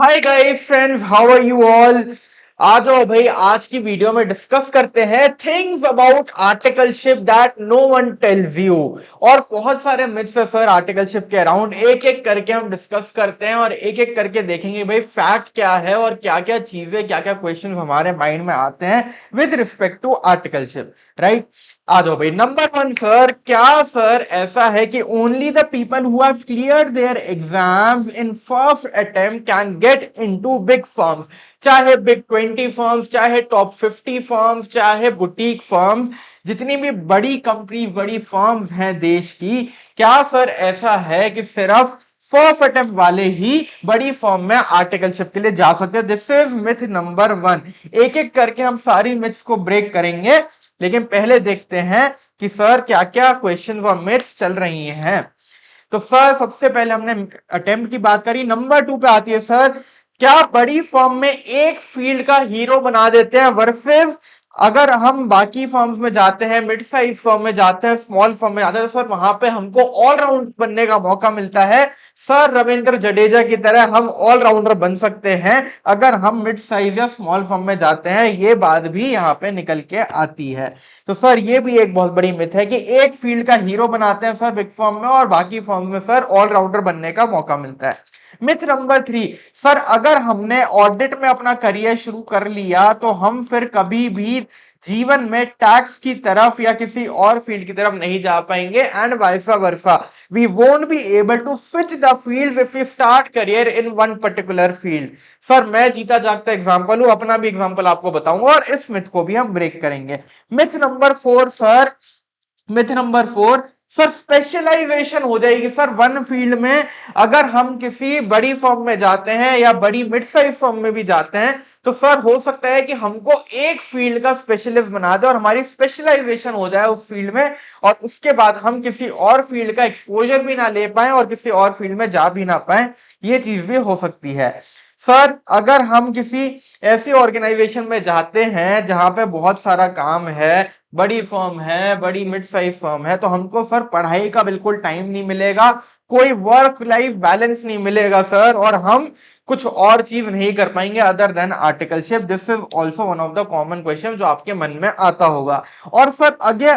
Hi guys friends, how are you all. आ जाओ भाई, आज की वीडियो में डिस्कस करते हैं things about articleship that no one tells you. और बहुत सारे मिथ्स है सर आर्टिकलशिप के अराउंड, एक एक करके हम डिस्कस करते हैं और एक एक करके देखेंगे भाई फैक्ट क्या है और क्या क्या चीजें, क्या क्या क्वेश्चन हमारे माइंड में आते हैं with respect to articleship, right. आ जाओ भाई। नंबर वन सर, क्या सर ऐसा है कि only the people who have cleared their exams in first attempt can get into big firms? चाहे बिग 20 फर्म्स, चाहे टॉप 50 फर्म्स, चाहे बुटीक फर्म्स, जितनी भी बड़ी कंपनी, बड़ी फर्म्स हैं देश की, क्या सर ऐसा है कि सिर्फ फर्स्ट अटेम्प्ट वाले ही बड़ी फॉर्म में आर्टिकलशिप के लिए जा सकते हैं? This is myth number one. एक एक करके हम सारी मिथ्स को ब्रेक करेंगे, लेकिन पहले देखते हैं कि सर क्या क्या क्वेश्चन और मिथ्स चल रही हैं। तो सर सबसे पहले हमने अटेम्प्ट की बात करी, नंबर टू पे आती है सर, क्या बड़ी फॉर्म में एक फील्ड का हीरो बना देते हैं वर्सेस अगर हम बाकी फॉर्म्स में जाते हैं, मिड साइज फॉर्म में जाते हैं, स्मॉल फॉर्म में जाते हैं, तो सर वहां पे हमको ऑलराउंड बनने का मौका मिलता है। सर रविंद्र जडेजा की तरह हम ऑलराउंडर बन सकते हैं अगर हम मिड साइज या स्मॉल फॉर्म में जाते हैं, ये बात भी यहाँ पे निकल के आती है। तो सर ये भी एक बहुत बड़ी मिथ है कि एक फील्ड का हीरो बनाते हैं सर बिग फॉर्म में और बाकी फॉर्म में सर ऑलराउंडर बनने का मौका मिलता है। मिथ नंबर थ्री, सर अगर हमने ऑडिट में अपना करियर शुरू कर लिया तो हम फिर कभी भी जीवन में टैक्स की तरफ या किसी और फील्ड की तरफ नहीं जा पाएंगे, and vice versa we won't be able to switch the field if we start career in one particular field. Sir मैं जीता जागता एग्जांपल हूं, अपना भी एग्जांपल आपको बताऊंगा और इस मिथ को भी हम ब्रेक करेंगे। Myth number four sir, myth number four, sir specialisation हो जाएगी सर वन फील्ड में। अगर हम किसी बड़ी फॉर्म में जाते हैं या बड़ी मिड साइज फॉर्म में भी जाते हैं, तो सर हो सकता है कि हमको एक फील्ड का स्पेशलिस्ट बना दे और हमारी स्पेशलाइजेशन हो जाए उस फील्ड में, और उसके बाद हम किसी और फील्ड का एक्सपोजर भी ना ले पाए और किसी और फील्ड में जा भी ना पाए। ये चीज भी हो सकती है। सर अगर हम किसी ऐसी ऑर्गेनाइजेशन में जाते हैं जहां पे बहुत सारा काम है, बड़ी फर्म है, बड़ी मिड साइज फर्म है, तो हमको सर पढ़ाई का बिल्कुल टाइम नहीं मिलेगा, कोई वर्क लाइफ बैलेंस नहीं मिलेगा सर, और हम कुछ और चीज नहीं कर पाएंगे other than articleship. This is also one of the common question जो आपके मन में आता होगा। और सर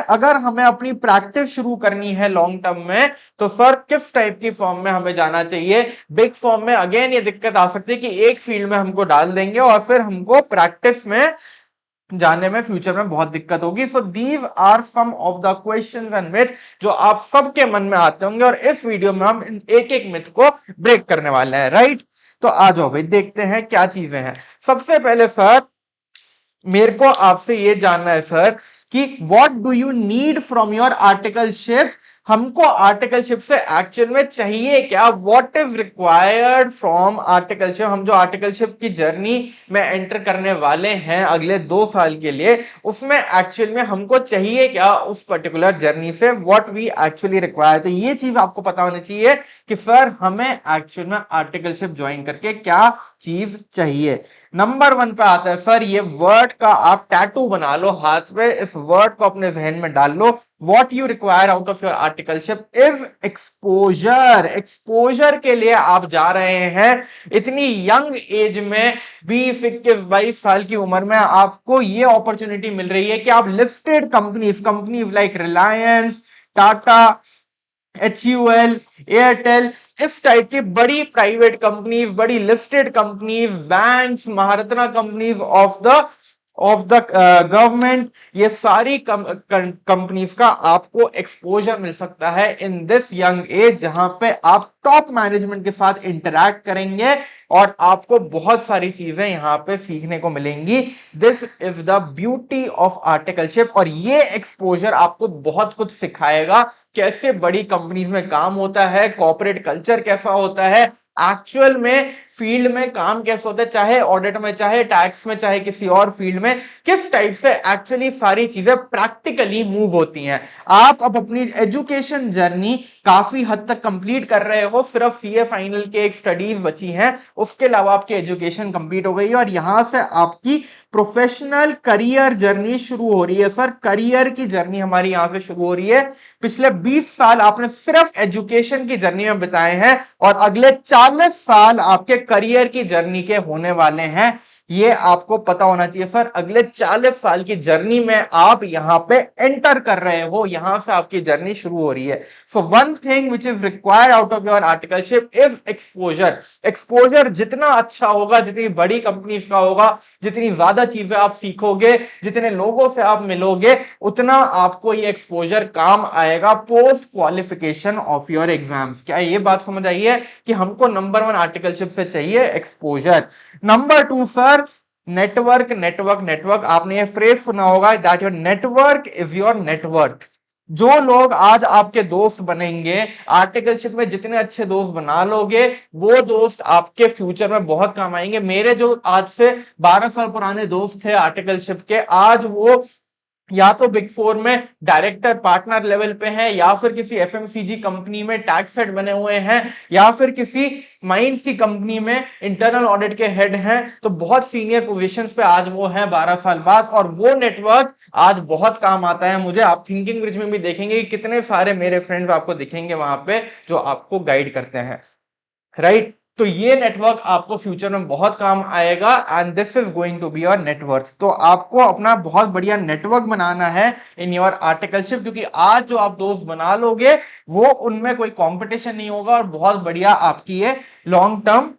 अगर हमें अपनी प्रैक्टिस शुरू करनी है लॉन्ग टर्म में, तो सर किस टाइप की फॉर्म में हमें जाना चाहिए? बिग फॉर्म में अगेन ये दिक्कत आ सकती है कि एक फील्ड में हमको डाल देंगे और फिर हमको प्रैक्टिस में जाने में फ्यूचर में बहुत दिक्कत होगी। So these are some of the questions and myth जो आप सबके मन में आते होंगे, और इस वीडियो में हम एक एक मिथ को ब्रेक करने वाले हैं, राइट। तो आ जाओ भाई, देखते हैं क्या चीजें हैं। सबसे पहले सर मेरे को आपसे ये जानना है सर कि what do you need from your articleship? हमको आर्टिकलशिप से एक्चुअल में चाहिए क्या? What is required from articleship? हम जो आर्टिकलशिप की जर्नी में एंटर करने वाले हैं अगले 2 साल के लिए, उसमें एक्चुअल में हमको चाहिए क्या उस पर्टिकुलर जर्नी से? What we actually require. तो ये चीज आपको पता होनी चाहिए कि सर हमें एक्चुअल में आर्टिकलशिप ज्वाइन करके क्या चीज चाहिए। नंबर वन पे आता है सर, ये वर्ड का आप टैटू बना लो हाथ पे, इस वर्ड को अपने जहन में डाल लो। What you require out of your articleship is exposure. Exposure के लिए आप जा रहे हैं इतनी यंग एज में, 20, 21, 22 साल की उम्र में आपको ये अपॉर्चुनिटी मिल रही है कि आप listed companies, companies like Reliance, Tata, HUL, Airtel, इस टाइप की बड़ी प्राइवेट कंपनीज, बड़ी listed companies, banks, Maharatna companies of the government, ये सारी कंपनीज का आपको एक्सपोजर मिल सकता है इन दिस यंग एज, जहां पे आप टॉप मैनेजमेंट के साथ इंटरैक्ट करेंगे और आपको बहुत सारी चीजें यहां पे सीखने को मिलेंगी। This is the beauty of articleship, और ये एक्सपोजर आपको बहुत कुछ सिखाएगा। कैसे बड़ी कंपनीज में काम होता है, कॉर्पोरेट कल्चर कैसा होता है, एक्चुअल में फील्ड में काम कैसे होता है, चाहे ऑडिट में, चाहे टैक्स में, चाहे किसी और फील्ड में, किस टाइप से एक्चुअली सारी चीजें प्रैक्टिकली मूव होती हैं। आप अब अपनी एजुकेशन जर्नी काफी हद तक कंप्लीट कर रहे हो, सिर्फ सीए फाइनल के एक स्टडीज बची हैं, उसके अलावा आपकी एजुकेशन कंप्लीट हो गई है और यहां से आपकी प्रोफेशनल करियर जर्नी शुरू हो रही है। सर करियर की जर्नी हमारी यहां से शुरू हो रही है। पिछले 20 साल आपने सिर्फ एजुकेशन की जर्नी में बिताए हैं और अगले 40 साल आपके करियर की जर्नी के होने वाले हैं, ये आपको पता होना चाहिए सर। अगले 40 साल की जर्नी में आप यहां पे एंटर कर रहे हो, यहां से आपकी जर्नी शुरू हो रही है। So one thing which is required out of your articleship is exposure. Exposure जितना अच्छा होगा, जितनी बड़ी कंपनी का होगा, जितनी ज्यादा चीजें आप सीखोगे, जितने लोगों से आप मिलोगे, उतना आपको ये एक्सपोजर काम आएगा post qualification of your exams. क्या ये बात समझ आई है कि हमको नंबर 1 आर्टिकलशिप से चाहिए exposure. Number 2 sir, network network network. आपने ये फ्रेज सुना होगा that your network is your net worth. जो लोग आज आपके दोस्त बनेंगे, आर्टिकलशिप में जितने अच्छे दोस्त बना लोगे, वो दोस्त आपके फ्यूचर में बहुत काम आएंगे। मेरे जो आज से 12 साल पुराने दोस्त थे आर्टिकलशिप के, आज वो या तो बिग फोर में डायरेक्टर पार्टनर लेवल पे हैं, या फिर किसी एफएमसीजी कंपनी में टैक्स हेड बने हुए हैं, या फिर किसी माइंस की कंपनी में इंटरनल ऑडिट के हेड हैं। तो बहुत सीनियर पोजीशंस पे आज वो हैं 12 साल बाद, और वो नेटवर्क आज बहुत काम आता है मुझे। आप थिंकिंग ब्रिज में भी देखेंगे कि कितने सारे मेरे फ्रेंड्स आपको दिखेंगे वहां पे जो आपको गाइड करते हैं, राइट। तो ये नेटवर्क आपको फ्यूचर में बहुत काम आएगा, and this is going to be your network. तो आपको अपना बहुत बढ़िया नेटवर्क बनाना है इन योर आर्टिकलशिप, क्योंकि आज जो आप दोस्त बना लोगे वो उनमें कोई कंपटीशन नहीं होगा, और बहुत बढ़िया आपकी ये लॉन्ग टर्म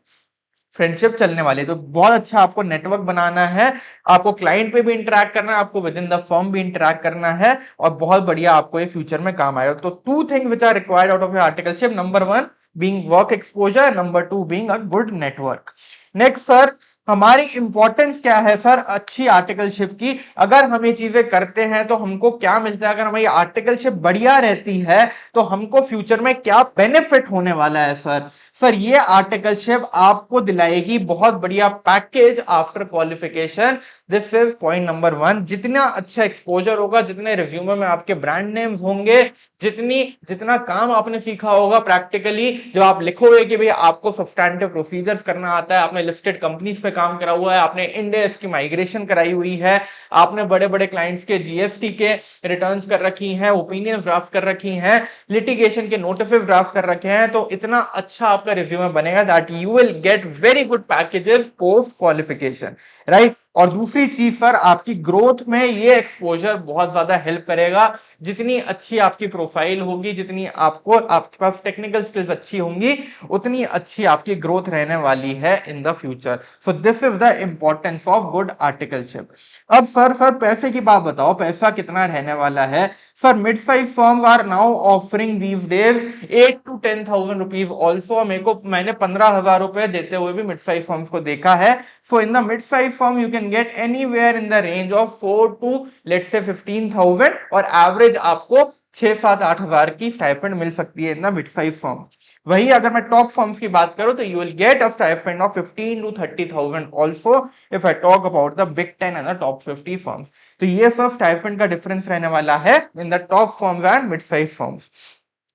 फ्रेंडशिप चलने वाली है। तो बहुत अच्छा आपको नेटवर्क बनाना है, आपको क्लाइंट पे भी इंटरैक्ट करना है, आपको विद इन द फर्म भी इंटरैक्ट करना है, और बहुत बढ़िया आपको ये फ्यूचर में काम आएगा। तो 2 things which are required out of your articleship, number 1 being work exposure, number 2 being a good network. Next sir, हमारी इंपॉर्टेंस क्या है सर अच्छी आर्टिकलशिप की? अगर हम ये चीजें करते हैं तो हमको क्या मिलता है? अगर हमारी आर्टिकलशिप बढ़िया रहती है तो हमको फ्यूचर में क्या बेनिफिट होने वाला है सर? सर ये आर्टिकलशिप आपको दिलाएगी बहुत बढ़िया package after qualification. This is point number 1। जितना अच्छा एक्सपोजर होगा, जितने रिज्यूमे में आपके ब्रांड नेम्स होंगे, जितना काम आपने सीखा होगा प्रैक्टिकली, जब आप लिखोगे कि भाई आपको सब्सटैंटिव प्रोसीजर्स करना आता है, आपने लिस्टेड कंपनीज पे काम करा हुआ है, आपने इंडेक्स की माइग्रेशन कराई हुई है, आपने बड़े बड़े क्लाइंट्स के जीएसटी के रिटर्न्स कर रखी हैं, ओपिनियन ड्राफ्ट कर रखी हैं, लिटिगेशन के नोटिस ड्राफ्ट कर रखे हैं, तो इतना अच्छा आपका रिज्यूमे बनेगा that you will get very good packages post qualification, right. और दूसरी चीज सर, आपकी ग्रोथ में ये एक्सपोजर बहुत ज्यादा हेल्प करेगा। जितनी अच्छी आपकी प्रोफाइल होगी, जितनी आपके पास टेक्निकल स्किल्स अच्छी होंगी, उतनी अच्छी आपकी ग्रोथ रहने वाली है in the future. So this is the importance of good articleship. अब सर पैसे की बात बताओ, पैसा कितना रहने वाला है? Sir mid size firms are now offering these days 8 to 10,000 rupees also. मैंने 15,000 रुपए देते हुए भी मिड साइज फर्म्स को देखा है। So in the mid size firm you can get anywhere in the range of 4 to let's say 15,000, और average आपको 6-7-8 हजार की स्टाइपेंड मिल सकती है in the mid size firm. वही अगर मैं टॉप फर्म्स की बात करूं तो you will get a stipend of 15 to 30,000 also if I talk about the big 10 and the top 50 firms. तो ये सब स्टाइपेंड का डिफरेंस रहने वाला है in the top firms and mid size firms.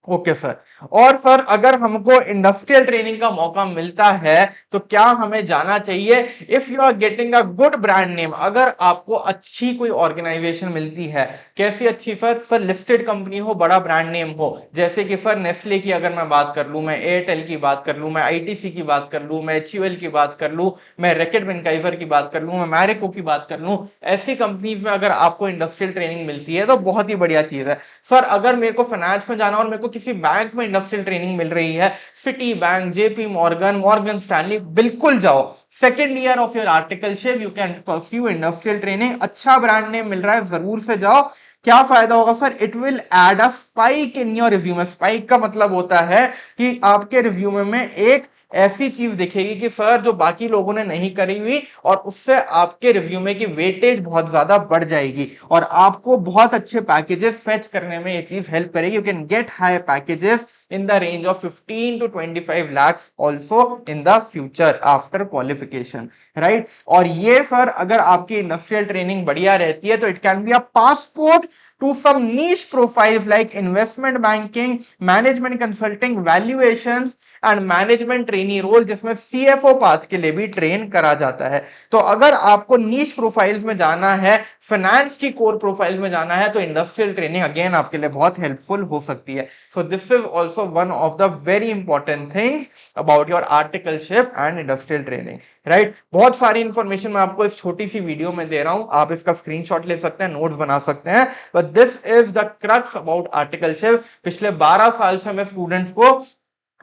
Okay sir. और सर अगर हमको इंडस्ट्रियल ट्रेनिंग का मौका मिलता है तो क्या हमें जाना चाहिए? If you are getting a good brand name, अगर आपको अच्छी कोई ऑर्गेनाइजेशन मिलती है, कैसी अच्छी सर? सर लिस्टेड कंपनी हो, बड़ा ब्रांड नेम हो, जैसे कि सर नेस्ले की अगर मैं बात कर लूं, मैं एयरटेल की बात कर लूं, मैं आईटीसी की बात कर लूं, मैं एचयूएल की बात कर लूं, मैं रैकेट बेनकाइजर की बात कर लूं, मैं मैरिको की बात कर लूं, ऐसी कंपनीज में अगर आपको इंडस्ट्रियल ट्रेनिंग मिलती है तो बहुत ही बढ़िया चीज है। सर अगर मेरे को फाइनेंस में जाना और मेरे को किसी बैंक में इंडस्ट्रियल ट्रेनिंग मिल रही है, Citibank, JP Morgan, Morgan Stanley, बिल्कुल जाओ। Second year of your articleship you can pursue industrial training. अच्छा ब्रांड नेम मिल रहा है, जरूर से जाओ। क्या फायदा होगा sir? It will add a spike in your resume. Spike का मतलब होता है कि आपके रिज्यूमे में एक ऐसी चीज दिखेगी कि सर जो बाकी लोगों ने नहीं करी हुई, और उससे आपके रिज्यूमे की वेटेज बहुत ज्यादा बढ़ जाएगी, और आपको बहुत अच्छे पैकेजेस फेच करने में ये चीज हेल्प करेगी। You can get high packages in the range of 15 to 25 lakhs also in the future after qualification, right? और ये सर अगर आपकी इंडस्ट्रियल ट्रेनिंग बढ़िया रहती है तो it can be a passport to some niche profiles like investment banking, management consulting, valuations and management trainee role जिसमें CFO path के लिए भी ट्रेन करा जाता है। तो अगर आपको नीश प्रोफाइल्स में जाना है, फाइनेंस की कोर प्रोफाइल्स में जाना है, तो इंडस्ट्रियल ट्रेनिंग अगेन आपके लिए बहुत हेल्पफुल हो सकती है। सो this is also one of the very important things about your articleship and industrial training, right. बहुत सारी इंफॉर्मेशन मैं आपको इस छोटी सी वीडियो में दे रहा हूं, आप इसका स्क्रीनशॉट ले सकते हैं, नोट्स बना सकते हैं, but this is the crux about articleship. पिछले 12 साल से मैं स्टूडेंट्स को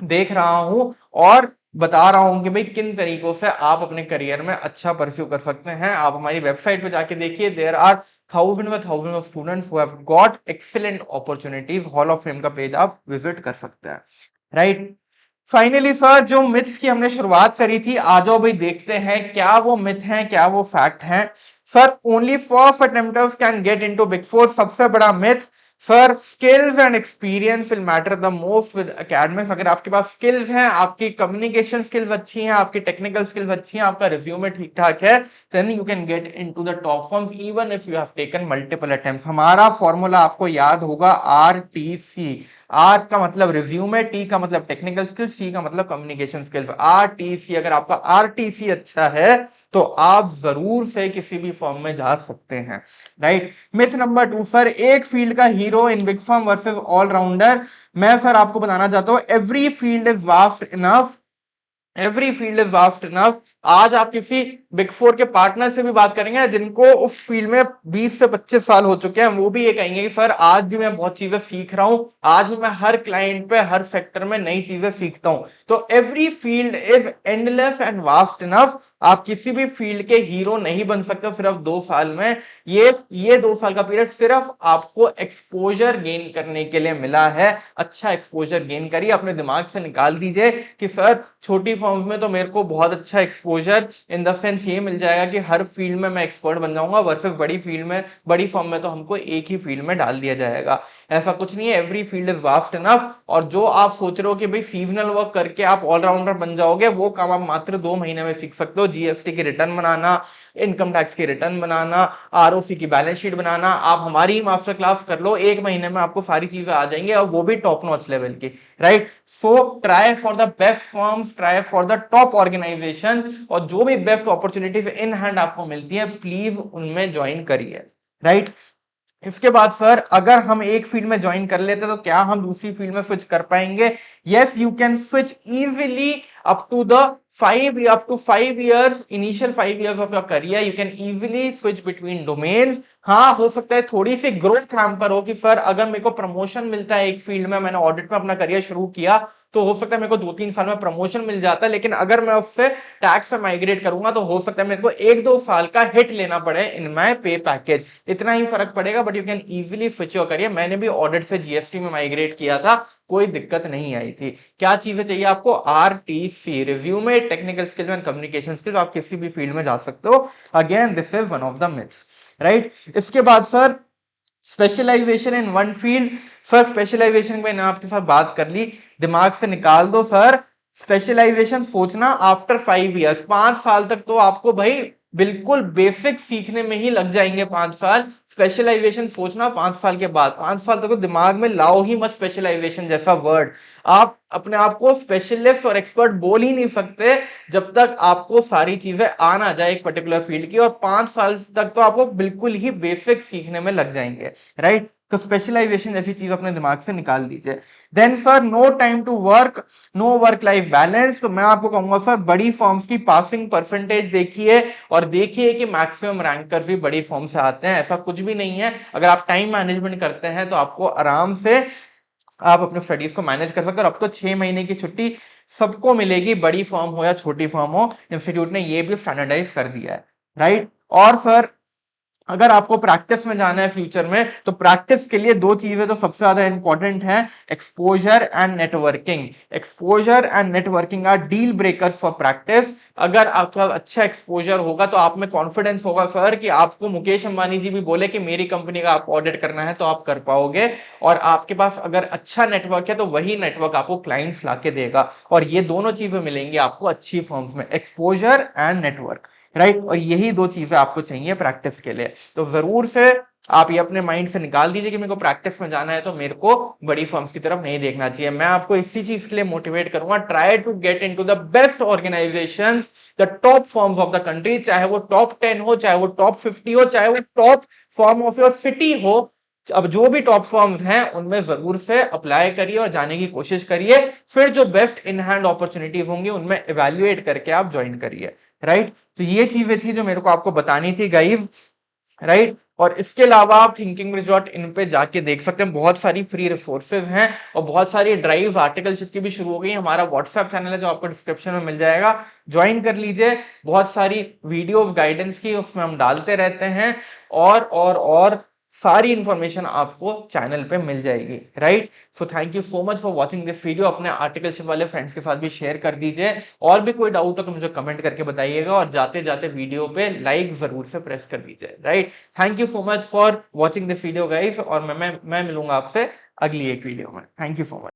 देख रहा हूं और बता रहा हूं कि भाई किन तरीकों से आप अपने करियर में अच्छा परस्यू कर सकते हैं। आप हमारी वेबसाइट पे जाके देखिए, there are thousand of students who have got excellent opportunities. Hall of fame का पेज आप विजिट कर सकते हैं, राइट। फाइनली सर, जो मिथ्स की हमने शुरुआत करी थी, आ जाओ भाई देखते हैं क्या वो मिथ हैं, क्या वो फैक्ट हैं। Sir, only first attempters can get into big four, सबसे बड़ा myth. Sir, skills and experience will matter the most with academics. अगर आपके पास स्किल्स हैं, आपकी कम्युनिकेशन स्किल्स अच्छी हैं, आपकी टेक्निकल स्किल्स अच्छी हैं, आपका रिज्यूमे ठीक ठाक है, then you can get into the top firms even if you have taken multiple attempts. हमारा फॉर्मूला आपको याद होगा, RTC। आर का मतलब रिज्यूमे, टी का मतलब टेक्निकल स्किल्स, सी का मतलब कम्युनिकेशन स्किल्स। RTC, अगर आपका RTC अच्छा है तो आप जरूर से किसी भी फॉर्म में जा सकते हैं, राइट। मिथ नंबर 2 सर, एक फील्ड का hero in big firm versus allrounder. मैं सर आपको बताना चाहता हूं, every field is vast enough, every field is vast enough. आज आप किसी बिग फोर के पार्टनर से भी बात करेंगे जिनको उस फील्ड में 20 से 25 साल हो चुके हैं, वो भी ये कहेंगे कि सर आज भी मैं बहुत चीजें सीख रहा हूं, आज भी मैं हर क्लाइंट पे, हर सेक्टर में नई चीजें सीखता हूं। तो every field is endless and vast enough. आप किसी भी फील्ड के हीरो नहीं बन सकते सिर्फ 2 साल में। ये 2 साल का पीरियड सिर्फ आपको एक्सपोजर गेन करने के लिए मिला है। अच्छा एक्सपोजर गेन करिए, अपने दिमाग से निकाल दीजिए कि सर छोटी फॉर्म्स में तो मेरे को बहुत अच्छा एक्सपोजर इन द सेंस ये मिल जाएगा कि हर फील्ड में मैं एक्सपर्ट बन जाऊंगा, वर्सेस बड़ी फील्ड में, बड़ी फॉर्म में तो हमको एक ही फील्ड में डाल दिया जाएगा। ऐसा कुछ नहीं है, every field is vast enough. और जो आप सोच रहे हो कि भाई सीजनल वर्क करके आप ऑलराउंडर बन जाओगे, वो काम आप मात्र 2 महीने में सीख सकते हो। GST की रिटर्न बनाना, इनकम टैक्स की रिटर्न बनाना, ROC की बैलेंस शीट बनाना, आप हमारी मास्टर क्लास कर लो, 1 महीने में आपको सारी चीजें आ जाएंगी, और वो भी टॉप नॉच लेवल की, right. So try for the best firms, try for the top organisation, और जो भी बेस्ट अपॉर्चुनिटीज इन हैंड आपको मिलती है, प्लीज उनमें ज्वाइन करिए, राइट। इसके बाद सर, अगर हम एक फील्ड में ज्वाइन कर लेते तो क्या हम दूसरी फील्ड में स्विच कर पाएंगे? Yes, you can switch easily up to the 5 years, initial 5 years of your career, you can easily switch between domains। हाँ, हो सकता है थोड़ी सी ग्रोथ हैम्पर हो कि सर अगर मेरे को प्रमोशन मिलता है एक फील्ड में, मैंने ऑडिट में अपना करियर शुरू किया, तो हो सकता है मेरे को 2-3 साल में प्रमोशन मिल जाता है, लेकिन अगर मैं उससे टैक्स में माइग्रेट करूंगा तो हो सकता है मेरे को 1-2 साल का हिट लेना पड़े इन माय पे पैकेज। इतना ही फर्क पड़ेगा, but you can easily switch your career. मैंने भी ऑडिट से GST में माइग्रेट किया था, कोई दिक्कत नहीं आई थी। क्या चीजें चाहिए आपको? RTC, resume, technical skills and communication skills. आप किसी भी फील्ड में जा सकते हो। Again this is one of the myths, right. इसके बाद sir, specialisation in one field. Sir specialisation मैंने आपके साथ बात कर ली, दिमाग से निकाल दो सर। स्पेशलाइजेशन सोचना आफ्टर 5 years, 5 साल तक तो आपको भाई बिल्कुल बेसिक सीखने में ही लग जाएंगे 5 साल। स्पेशलाइजेशन सोचना 5 साल के बाद, 5 साल तक तो दिमाग में लाओ ही मत स्पेशलाइजेशन जैसा वर्ड। आप अपने आप को स्पेशलिस्ट और एक्सपर्ट बोल ही नहीं सकते जब तक आपको सारी चीजें आ ना जाए एक पर्टिकुलर फील्ड की, और 5 साल तक तो आपको बिल्कुल ही बेसिक सीखने में लग जाएंगे, राइट। तो स्पेशलाइजेशन जैसी चीज अपने दिमाग से निकाल दीजिए। Then sir, no time to work, no work life balance. तो मैं आपको कहूंगा सर, बड़ी फॉर्म्स की पासिंग परसेंटेज देखिए, और देखिए कि मैक्सिमम रैंकर भी बड़ी फॉर्म से आते हैं। ऐसा कुछ भी नहीं है, अगर आप टाइम मैनेजमेंट करते हैं तो आपको आराम से आप अपने स्टडीज को मैनेज कर सकते हो। अब तो 6 महीने की छुट्टी सबको मिलेगी, बड़ी फॉर्म हो या छोटी फॉर्म हो, इंस्टीट्यूट ने ये भी स्टैंडर्डाइज कर दिया है, राइट। और सर, अगर आपको प्रैक्टिस में जाना है फ्यूचर में, तो प्रैक्टिस के लिए 2 चीजें तो सबसे ज्यादा इंपॉर्टेंट है, exposure and networking. Exposure and networking are deal breakers for practice. अगर आपका अच्छा एक्सपोजर होगा तो आप में कॉन्फिडेंस होगा सर कि आपको मुकेश अंबानी जी भी बोले कि मेरी कंपनी का आप ऑडिट करना है तो आप कर पाओगे। और आपके पास अगर अच्छा नेटवर्क है तो वही नेटवर्क आपको क्लाइंट्स लाके देगा, और ये दोनों चीजें मिलेंगी आपको अच्छी फर्म्स में, एक्सपोजर एंड नेटवर्क, राइट। और यही 2 चीजें आपको चाहिए प्रैक्टिस के लिए। तो जरूर से आप ये अपने माइंड से निकाल दीजिए कि मेरे को प्रैक्टिस में जाना है तो मेरे को बड़ी फर्म्स की तरफ नहीं देखना चाहिए। मैं आपको इसी चीज के लिए मोटिवेट करूंगा, try to get into the best organisations, the top firms of the country, चाहे वो टॉप 10 हो, चाहे वो टॉप 50 हो, चाहे वो top firm of your city हो। अब जो भी टॉप फर्म्स हैं उनमें जरूर से अप्लाई करिए और जाने की कोशिश करिए, फिर जो बेस्ट इन हैंड अपॉर्चुनिटीज होंगी उनमें इवेल्युएट करके आप ज्वाइन करिए। राइट, तो ये चीजें थी जो मेरे को आपको बतानी थी गाइस। राइट, और इसके अलावा आप thinkingbricks.in पे जाके देख सकते हैं, बहुत सारी फ्री रिसोर्सेज हैं और बहुत सारी ड्राइव आर्टिकलशिप की भी शुरू हो गई। हमारा व्हाट्सएप चैनल है जो आपको डिस्क्रिप्शन में मिल जाएगा, ज्वाइन कर लीजिए। बहुत सारी वीडियोस गाइडेंस की उसमें हम डालते रहते हैं, और सारी इंफॉर्मेशन आपको चैनल पे मिल जाएगी। Right, so thank you so much for watching this video. अपने आर्टिकलशिप वाले फ्रेंड्स के साथ भी शेयर कर दीजिए, और भी कोई डाउट हो तो मुझे कमेंट करके बताइएगा, और जाते जाते वीडियो पे लाइक जरूर से प्रेस कर दीजिए। Right, thank you so much for watching this video guys, और मैं मिलूंगा आपसे अगली एक वीडियो में। Thank you so much.